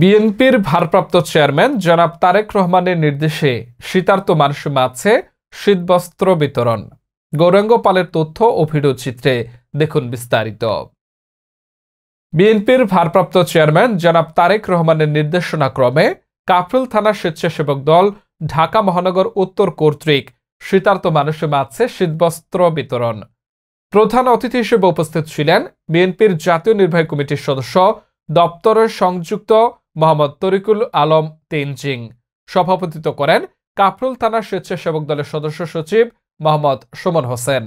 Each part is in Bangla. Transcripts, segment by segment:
বিএনপির ভারপ্রাপ্ত চেয়ারম্যান জনাব তারেক রহমানের নির্দেশে শীতার্ত মানুষের মাঝে শীতবস্ত্র বিতরণ। গৌরাঙ্গ পালের তথ্য ও ভিডিও চিত্রে দেখুন বিস্তারিত। বিএনপির ভারপ্রাপ্ত চেয়ারম্যান জনাব তারেক রহমানের নির্দেশনা ক্রমে কাফরুল থানা স্বেচ্ছাসেবক দল ঢাকা মহানগর উত্তর কর্তৃক শীতার্ত মানুষের মাঝে শীতবস্ত্র বিতরণ। প্রধান অতিথি হিসেবে উপস্থিত ছিলেন বিএনপির জাতীয় নির্বাহী কমিটির সদস্য দপ্তরের সংযুক্ত মোহাম্মদ তরিকুল আলম তেনজিং। সভাপতিত্ব করেন কাফরুল থানা স্বেচ্ছাসেবক দলের সদস্য সচিব মোহাম্মদ সুমন হোসেন।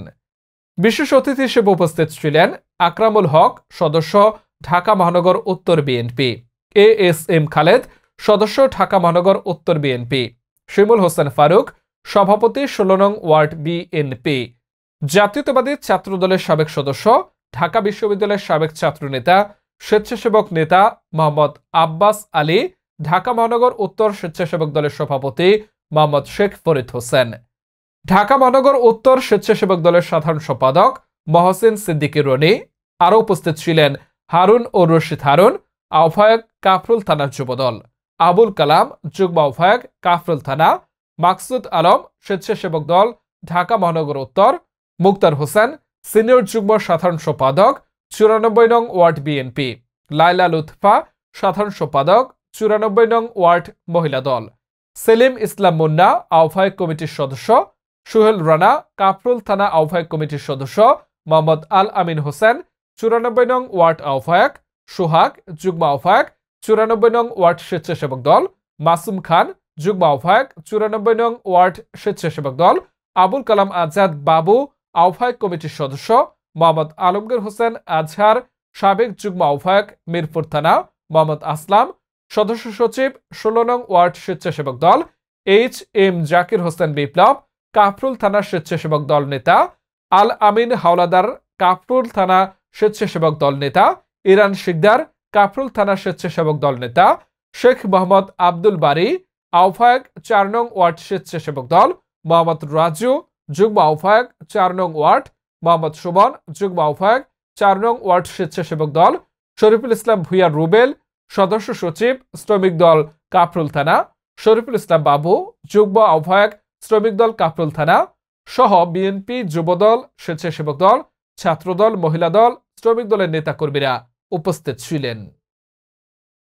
বিশেষ অতিথি হিসেবে উপস্থিত ছিলেন আকরামুল হক, সদস্য ঢাকা মহানগর উত্তর বিএনপি, এএসএম খালেদ, সদস্য ঢাকা মহানগর উত্তর বিএনপি, শিমুল হোসেন ফারুক, সভাপতি ১৬ নং ওয়ার্ড বিএনপি, জাতীয়তাবাদী ছাত্র দলের সাবেক সদস্য, ঢাকা বিশ্ববিদ্যালয়ের সাবেক ছাত্রনেতা, স্বেচ্ছাসেবক নেতা মোহাম্মদ আব্বাস আলী, ঢাকা মহানগর উত্তর স্বেচ্ছাসেবক দলের সভাপতি মোহাম্মদ শেখ ফরিদ হোসেন, ঢাকা মহানগর উত্তর স্বেচ্ছাসেবক দলের সাধারণ সম্পাদক মহসিন সিদ্দিকী রনি। আরও উপস্থিত ছিলেন হারুন ও রশিদ হারুন, আহ্বায়ক কাফরুল থানার যুবদল, আবুল কালাম, যুগ্ম আহ্বায়ক কাফরুল থানা, মাকসুদ আলম, স্বেচ্ছাসেবক দল ঢাকা মহানগর উত্তর, মুক্তার হোসেন, সিনিয়র যুগ্ম সাধারণ সম্পাদক ৯৪ নং ওয়ার্ড বিএনপি, লাইলা লুৎফা, সাধারণ সম্পাদক ৯৪ নং ওয়ার্ড মহিলা দল, সেলিম ইসলাম মুন্না, আহ্বায়ক কমিটির সদস্য, সুহেল রানা, কাফরুল থানা আহ্বায়ক কমিটির সদস্য, মোহাম্মদ আল আমিন হোসেন, ৯৪ নং ওয়ার্ড আহ্বায়ক, সোহাগ, যুগ্ম আহ্বায়ক ৯৪ নং ওয়ার্ড স্বেচ্ছাসেবক দল, মাসুম খান, যুগ্ম আহ্বায়ক ৯৪ নং ওয়ার্ড স্বেচ্ছাসেবক দল, আবুল কালাম আজাদ বাবু, আহ্বায়ক কমিটির সদস্য, মোহাম্মদ আলমগীর হোসেন আজহার, সাবেক যুগ্ম আহ্বায়ক মিরপুর থানা, মোহাম্মদ আসলাম, সদস্য সচিব ১৬ নং ওয়ার্ড স্বেচ্ছাসেবক দল, এইচ.এম. জাকির হোসেন বিপ্লব, কাফরুল থানা স্বেচ্ছাসেবক দল নেতা, আল আমিন হাওলাদার, কাফরুল থানা স্বেচ্ছাসেবক দল নেতা, ইরান শিকদার, কাফরুল থানা স্বেচ্ছাসেবক দল নেতা, শেখ মোহাম্মদ আব্দুল বারী, আহ্বায়ক ৪ নং ওয়ার্ড স্বেচ্ছাসেবক দল, মোহাম্মদ রাজু, যুগ্ম আহ্বায়ক ৪ নং ওয়ার্ড, মোহাম্মদ সুমন, যুগ্ম আহ্বায়ক ৪ নং ওয়ার্ড স্বেচ্ছাসেবক দল, শরীফুল ইসলাম ভুইয়া রুবেল, সদস্য সচিব শ্রমিক দল কাফরুল থানা, শরীফুল ইসলাম বাবু, যুগ্ম আহ্বায়ক শ্রমিক দল কাফরুল থানা সহ বিএনপি, যুবদল, স্বেচ্ছাসেবক দল, ছাত্রদল, মহিলা দল, শ্রমিক দলের নেতাকর্মীরা উপস্থিত ছিলেন।